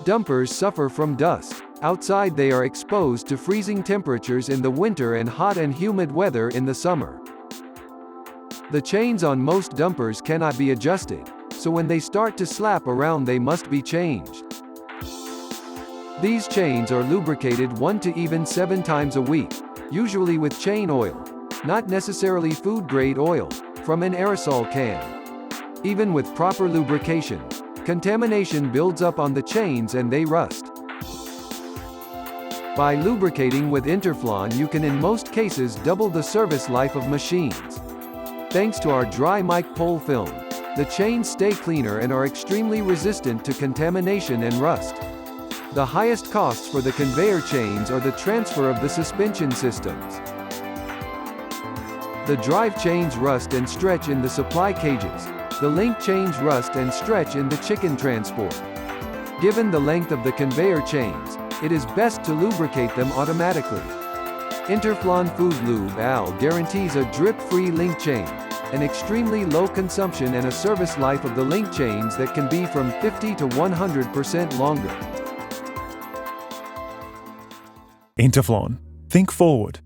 dumpers suffer from dust. Outside they are exposed to freezing temperatures in the winter and hot and humid weather in the summer. The chains on most dumpers cannot be adjusted, so when they start to slap around they must be changed. These chains are lubricated 1 to even 7 times a week, usually with chain oil, not necessarily food-grade oil, from an aerosol can. Even with proper lubrication, contamination builds up on the chains and they rust. By lubricating with Interflon you can in most cases double the service life of machines. Thanks to our dry mic pole film, the chains stay cleaner and are extremely resistant to contamination and rust. The highest costs for the conveyor chains are the transfer of the suspension systems. The drive chains rust and stretch in the supply cages. The link chains rust and stretch in the chicken transport. Given the length of the conveyor chains, it is best to lubricate them automatically. Interflon Food Lube AL guarantees a drip-free link chain, an extremely low consumption and a service life of the link chains that can be from 50 to 100% longer. Interflon. Think forward.